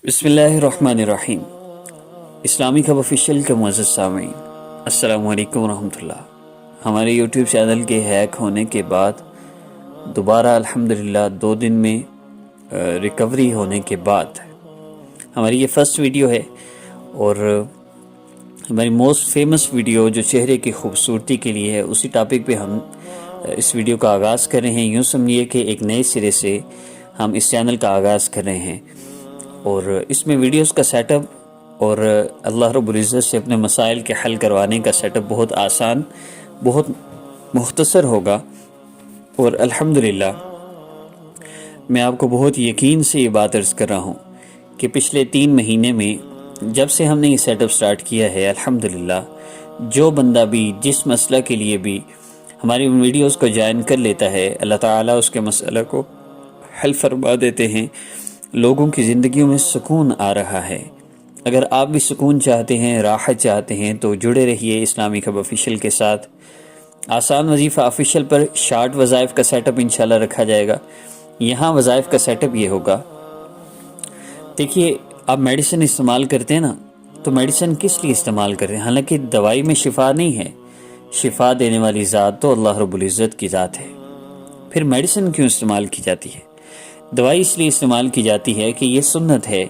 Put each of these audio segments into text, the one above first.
بسم اللہ الرحمن الرحیم۔ اسلامی ہب آفیشیل کے معزز سامعین، السلام علیکم ورحمۃ اللہ۔ ہمارے یوٹیوب چینل کے ہیک ہونے کے بعد دوبارہ الحمدللہ 2 دن میں ریکوری ہونے کے بعد ہماری یہ فرسٹ ویڈیو ہے، اور ہماری موسٹ فیمس ویڈیو جو چہرے کی خوبصورتی کے لیے ہے، اسی ٹاپک پہ ہم اس ویڈیو کا آغاز کر رہے ہیں۔ یوں سمجھیے کہ ایک نئے سرے سے ہم اس چینل کا آغاز کر رہے ہیں، اور اس میں ویڈیوز کا سیٹ اپ اور اللہ رب العزت سے اپنے مسائل کے حل کروانے کا سیٹ اپ بہت آسان، بہت مختصر ہوگا، اور الحمدللہ میں آپ کو بہت یقین سے یہ بات عرض کر رہا ہوں کہ پچھلے 3 مہینے میں جب سے ہم نے یہ سیٹ اپ سٹارٹ کیا ہے، الحمدللہ جو بندہ بھی جس مسئلہ کے لیے بھی ہماری ویڈیوز کو جوائن کر لیتا ہے، اللہ تعالیٰ اس کے مسئلہ کو حل فرما دیتے ہیں۔ لوگوں کی زندگیوں میں سکون آ رہا ہے۔ اگر آپ بھی سکون چاہتے ہیں، راحت چاہتے ہیں، تو جڑے رہیے اسلامی ہب آفیشیل کے ساتھ۔ آسان وظیفہ آفیشیل پر شارٹ وظائف کا سیٹ اپ انشاءاللہ رکھا جائے گا۔ یہاں وظائف کا سیٹ اپ یہ ہوگا، دیکھیے آپ میڈیسن استعمال کرتے ہیں نا، تو میڈیسن کس لیے استعمال کرتے ہیں؟ حالانکہ دوائی میں شفا نہیں ہے، شفا دینے والی ذات تو اللہ رب العزت کی ذات ہے۔ پھر میڈیسن کیوں استعمال کی جاتی ہے؟ دوائی اس لیے استعمال کی جاتی ہے کہ یہ سنت ہے،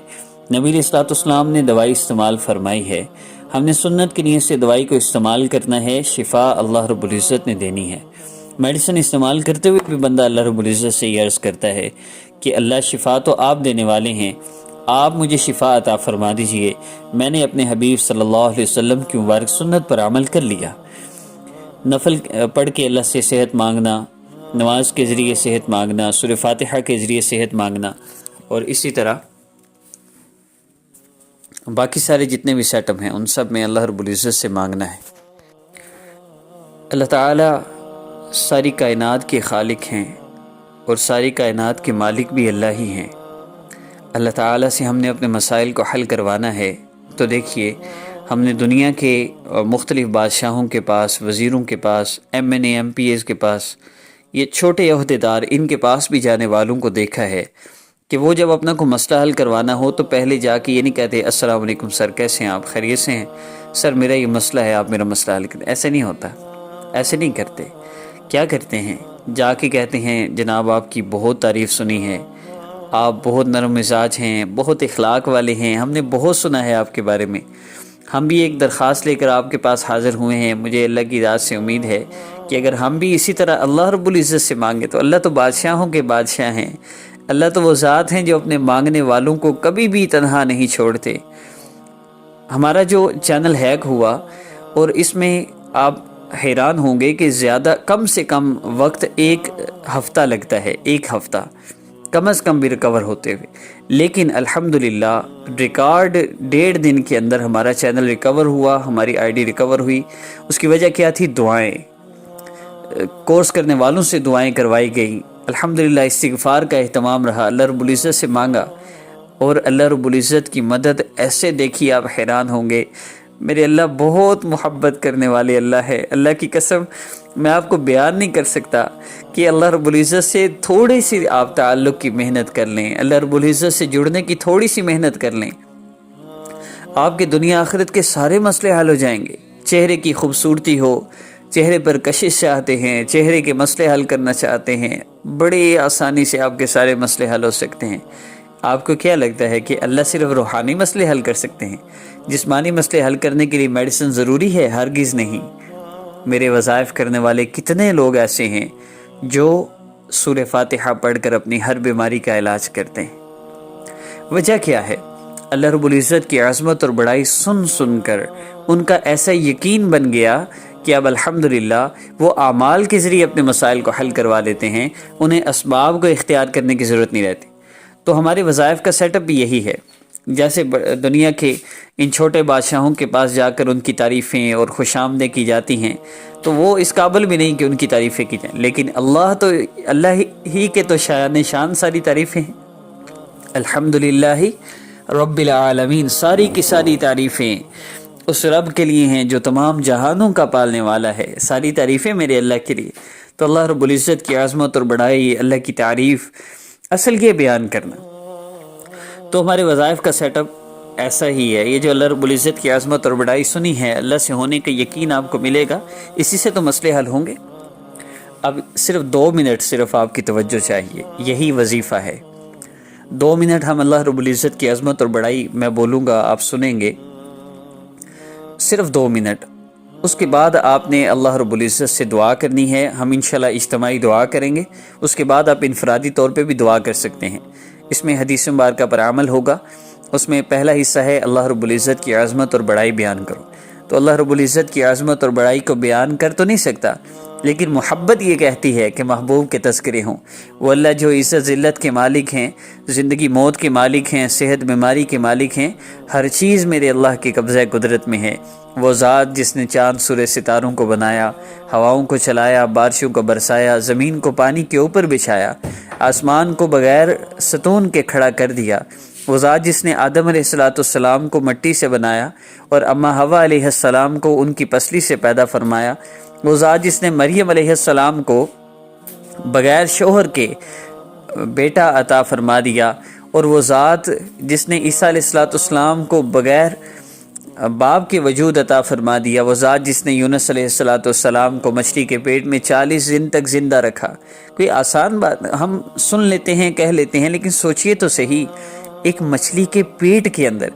نبی علیہ الصلوۃ والسلام نے دوائی استعمال فرمائی ہے، ہم نے سنت کی نیت سے دوائی کو استعمال کرنا ہے، شفا اللہ رب العزت نے دینی ہے۔ میڈیسن استعمال کرتے ہوئے بھی بندہ اللہ رب العزت سے یہ عرض کرتا ہے کہ اللہ شفا تو آپ دینے والے ہیں، آپ مجھے شفا عطا فرما دیجئے، میں نے اپنے حبیب صلی اللہ علیہ وسلم کی مبارک سنت پر عمل کر لیا۔ نفل پڑھ کے اللہ سے صحت مانگنا، نماز کے ذریعے صحت مانگنا، سورہ فاتحہ کے ذریعے صحت مانگنا، اور اسی طرح باقی سارے جتنے بھی سیٹ اپ ہیں ان سب میں اللہ رب العزت سے مانگنا ہے۔ اللہ تعالیٰ ساری کائنات کے خالق ہیں، اور ساری کائنات کے مالک بھی اللہ ہی ہیں۔ اللہ تعالیٰ سے ہم نے اپنے مسائل کو حل کروانا ہے، تو دیکھیے ہم نے دنیا کے مختلف بادشاہوں کے پاس، وزیروں کے پاس، ایم پی ایز کے پاس، یہ چھوٹے عہدیدار، ان کے پاس بھی جانے والوں کو دیکھا ہے کہ وہ جب اپنا کوئی مسئلہ حل کروانا ہو تو پہلے جا کے یہ نہیں کہتے السلام علیکم سر، کیسے ہیں آپ، خیریت سے ہیں سر، میرا یہ مسئلہ ہے، آپ میرا مسئلہ حل کریں۔ ایسے نہیں ہوتا، ایسے نہیں کرتے۔ کیا کرتے ہیں؟ جا کے کہتے ہیں جناب آپ کی بہت تعریف سنی ہے، آپ بہت نرم مزاج ہیں، بہت اخلاق والے ہیں، ہم نے بہت سنا ہے آپ کے بارے میں، ہم بھی ایک درخواست لے کر آپ کے پاس حاضر ہوئے ہیں، مجھے اللہ کی ذات سے امید ہے کہ اگر ہم بھی اسی طرح اللہ رب العزت سے مانگے تو اللہ تو بادشاہوں کے بادشاہ ہیں، اللہ تو وہ ذات ہیں جو اپنے مانگنے والوں کو کبھی بھی تنہا نہیں چھوڑتے۔ ہمارا جو چینل ہیک ہوا، اور اس میں آپ حیران ہوں گے کہ زیادہ کم سے کم وقت 1 ہفتہ لگتا ہے، 1 ہفتہ کم از کم بھی ریکور ہوتے ہوئے، لیکن الحمدللہ ریکارڈ 1.5 دن کے اندر ہمارا چینل ریکور ہوا، ہماری آئی ڈی ریکور ہوئی۔ اس کی وجہ کیا تھی؟ دعائیں، کورس کرنے والوں سے دعائیں کروائی گئی، الحمدللہ استغفار کا اہتمام رہا، اللہ رب العزت سے مانگا، اور اللہ رب العزت کی مدد ایسے دیکھی آپ حیران ہوں گے۔ میرے اللہ بہت محبت کرنے والے اللہ ہے، اللہ کی قسم میں آپ کو بیان نہیں کر سکتا کہ اللہ رب العزت سے تھوڑی سی آپ تعلق کی محنت کر لیں، اللہ رب العزت سے جڑنے کی تھوڑی سی محنت کر لیں، آپ کے دنیا آخرت کے سارے مسئلے حل ہو جائیں گے۔ چہرے کی خوبصورتی ہو، چہرے پر کشش چاہتے ہیں، چہرے کے مسئلے حل کرنا چاہتے ہیں، بڑی آسانی سے آپ کے سارے مسئلے حل ہو سکتے ہیں۔ آپ کو کیا لگتا ہے کہ اللہ صرف روحانی مسئلے حل کر سکتے ہیں؟ جسمانی مسئلے حل کرنے کے لیے میڈیسن ضروری ہے؟ ہرگز نہیں۔ میرے وظائف کرنے والے کتنے لوگ ایسے ہیں جو سورہ فاتحہ پڑھ کر اپنی ہر بیماری کا علاج کرتے ہیں۔ وجہ کیا ہے؟ اللہ رب العزت کی عظمت اور بڑائی سن سن کر ان کا ایسا یقین بن گیا کہ اب الحمدللہ وہ اعمال کے ذریعے اپنے مسائل کو حل کروا لیتے ہیں، انہیں اسباب کو اختیار کرنے کی ضرورت نہیں رہتی۔ تو ہمارے وظائف کا سیٹ اپ بھی یہی ہے۔ جیسے دنیا کے ان چھوٹے بادشاہوں کے پاس جا کر ان کی تعریفیں اور خوش آمدیں کی جاتی ہیں، تو وہ اس قابل بھی نہیں کہ ان کی تعریفیں کی جائیں، لیکن اللہ ہی کے تو شان ساری تعریفیں ہیں۔ الحمدللہ رب العالمین، ساری کی ساری تعریفیں اس رب کے لیے ہیں جو تمام جہانوں کا پالنے والا ہے، ساری تعریفیں میرے اللہ کے لیے۔ تو اللہ رب العزت کی عظمت اور بڑائی، اللہ کی تعریف، اصل یہ بیان کرنا۔ تو ہمارے وظائف کا سیٹ اپ ایسا ہی ہے. یہ جو اللہ رب العزت کی عظمت اور بڑائی سنی ہے، اللہ سے ہونے کا یقین آپ کو ملے گا، اسی سے تو مسئلے حل ہوں گے. اب صرف 2 منٹ صرف آپ کی توجہ چاہیے، یہی وظیفہ ہے. 2 منٹ ہم اللہ رب العزت کی عظمت اور بڑائی میں بولوں گا، آپ سنیں گے، صرف 2 منٹ. اس کے بعد آپ نے اللہ رب العزت سے دعا کرنی ہے. ہم انشاءاللہ اجتماعی دعا کریں گے. اس کے بعد آپ انفرادی طور پہ بھی دعا کر سکتے ہیں. اس میں حدیث مبارکہ پر عمل ہوگا. اس میں پہلا حصہ ہے اللہ رب العزت کی عظمت اور بڑائی بیان کرو. تو اللہ رب العزت کی عظمت اور بڑائی کو بیان کر تو نہیں سکتا، لیکن محبت یہ کہتی ہے کہ محبوب کے تذکرے ہوں. وہ اللہ جو عزت ذلت کے مالک ہیں، زندگی موت کے مالک ہیں، صحت بیماری کے مالک ہیں، ہر چیز میرے اللہ کے قبضہ قدرت میں ہے. وہ ذات جس نے چاند سورج ستاروں کو بنایا، ہواؤں کو چلایا، بارشوں کو برسایا، زمین کو پانی کے اوپر بچھایا، آسمان کو بغیر ستون کے کھڑا کر دیا. وہ ذات جس نے آدم علیہ السلام کو مٹی سے بنایا اور اماں حوا علیہ السلام کو ان کی پسلی سے پیدا فرمایا. وہ ذات جس نے مریم علیہ السلام کو بغیر شوہر کے بیٹا عطا فرما دیا، اور وہ ذات جس نے عیسیٰ علیہ السلام کو بغیر باپ کے وجود عطا فرما دیا. وہ ذات جس نے یونس علیہ السلام کو مچھلی کے پیٹ میں 40 دن تک زندہ رکھا. کوئی آسان بات ہم سن لیتے ہیں، کہہ لیتے ہیں، لیکن سوچئے تو صحیح، ایک مچھلی کے پیٹ کے اندر،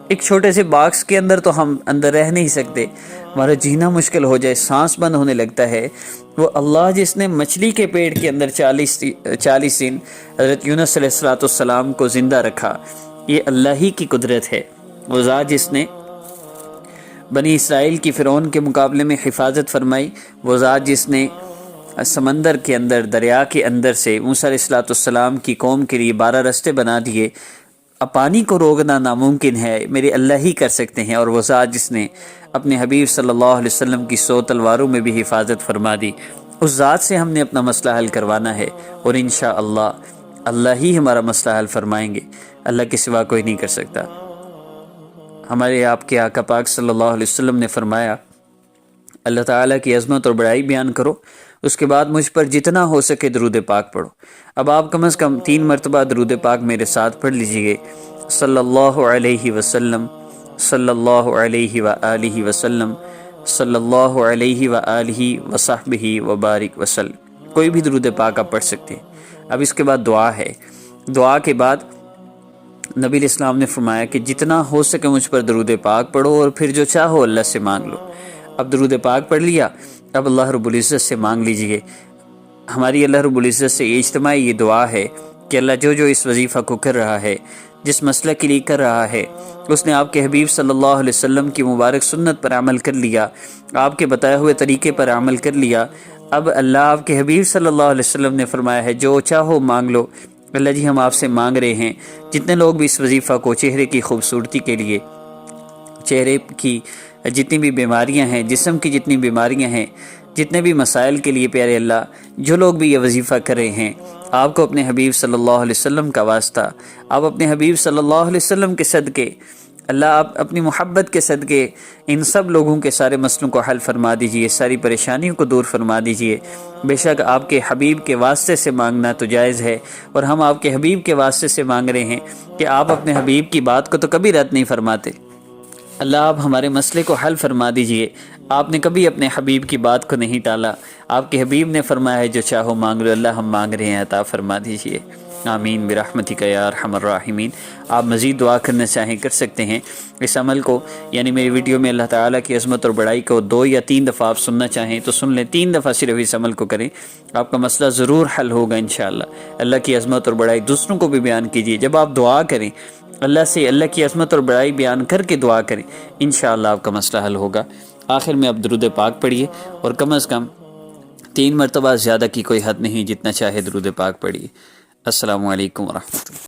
ایک چھوٹے سے باکس کے اندر تو ہم اندر رہ نہیں سکتے، ہمارا جینا مشکل ہو جائے، سانس بند ہونے لگتا ہے. وہ اللہ جس نے مچھلی کے پیٹ کے اندر 40 دن حضرت یونس علیہ السلام کو زندہ رکھا، یہ اللہ ہی کی قدرت ہے. وہ ذات جس نے بنی اسرائیل کی فرعون کے مقابلے میں حفاظت فرمائی. وہ ذات جس نے سمندر کے اندر، دریا کے اندر سے موسیٰ علیہ السلام کی قوم کے لیے 12 رستے بنا دیے. اب پانی کو روکنا ناممکن ہے، میرے اللہ ہی کر سکتے ہیں. اور وہ ذات جس نے اپنے حبیب صلی اللہ علیہ وسلم کی 100 تلواروں میں بھی حفاظت فرما دی، اس ذات سے ہم نے اپنا مسئلہ حل کروانا ہے، اور انشاءاللہ اللہ ہی ہمارا مسئلہ حل فرمائیں گے. اللہ کے سوا کوئی نہیں کر سکتا. ہمارے آپ کے آقا پاک صلی اللہ علیہ وسلم نے فرمایا، اللہ تعالیٰ کی عظمت اور بڑائی بیان کرو، اس کے بعد مجھ پر جتنا ہو سکے درود پاک پڑھو. اب آپ کم از کم 3 مرتبہ درود پاک میرے ساتھ پڑھ لیجئے. صلی اللہ علیہ وسلم، صلی اللہ علیہ وآلہ وسلم، صلی اللہ علیہ وآلہ وصحبہ وبارک وسلم. کوئی بھی درود پاک آپ پڑھ سکتے ہیں. اب اس کے بعد دعا ہے. دعا کے بعد نبی علیہ السلام نے فرمایا کہ جتنا ہو سکے مجھ پر درود پاک پڑھو، اور پھر جو چاہو اللہ سے مانگ لو. اب درود پاک پڑھ لیا، اب اللہ رب العزت سے مانگ لیجئے. ہماری اللہ رب العزت سے اجتماعی یہ دعا ہے کہ اللہ جو اس وظیفہ کو کر رہا ہے، جس مسئلہ کے لیے کر رہا ہے، اس نے آپ کے حبیب صلی اللہ علیہ وسلم کی مبارک سنت پر عمل کر لیا، آپ کے بتائے ہوئے طریقے پر عمل کر لیا. اب اللہ آپ کے حبیب صلی اللہ علیہ وسلم نے فرمایا ہے جو چاہو مانگ لو. اللہ جی ہم آپ سے مانگ رہے ہیں، جتنے لوگ بھی اس وظیفہ کو چہرے کی خوبصورتی کے لیے، چہرے کی جتنی بھی بیماریاں ہیں، جسم کی جتنی بیماریاں ہیں، جتنے بھی مسائل کے لیے پیارے اللہ جو لوگ بھی یہ وظیفہ کر رہے ہیں، آپ کو اپنے حبیب صلی اللہ علیہ وسلم کا واسطہ، آپ اپنے حبیب صلی اللہ علیہ وسلم کے صدقے، اللہ آپ اپنی محبت کے صدقے ان سب لوگوں کے سارے مسئلوں کو حل فرما دیجئے، ساری پریشانیوں کو دور فرما دیجئے. بے شک آپ کے حبیب کے واسطے سے مانگنا تو جائز ہے، اور ہم آپ کے حبیب کے واسطے سے مانگ رہے ہیں کہ آپ اپنے حبیب کی بات کو تو کبھی رد نہیں فرماتے. اللہ آپ ہمارے مسئلے کو حل فرما دیجئے. آپ نے کبھی اپنے حبیب کی بات کو نہیں ٹالا. آپ کے حبیب نے فرمایا ہے جو چاہو مانگ لو. اللہ ہم مانگ رہے ہیں، عطا فرما دیجئے. آمین برحمتک یا ارحم الراحمین. آپ مزید دعا کرنا چاہیں کر سکتے ہیں. اس عمل کو یعنی میری ویڈیو میں اللہ تعالیٰ کی عظمت اور بڑائی کو 2 یا 3 دفعہ آپ سننا چاہیں تو سن لیں. 3 دفعہ صرف اس عمل کو کریں، آپ کا مسئلہ ضرور حل ہوگا انشاءاللہ. اللہ کی عظمت اور بڑائی دوسروں کو بھی بیان کیجیے. جب آپ دعا کریں اللہ سے، اللہ کی عظمت اور بڑائی بیان کر کے دعا کریں، انشاءاللہ آپ کا مسئلہ حل ہوگا. آخر میں آپ درود پاک پڑھیے، اور کم از کم 3 مرتبہ، زیادہ کی کوئی حد نہیں، جتنا چاہے درود پاک پڑھیے. السلام علیکم ورحمۃ اللہ.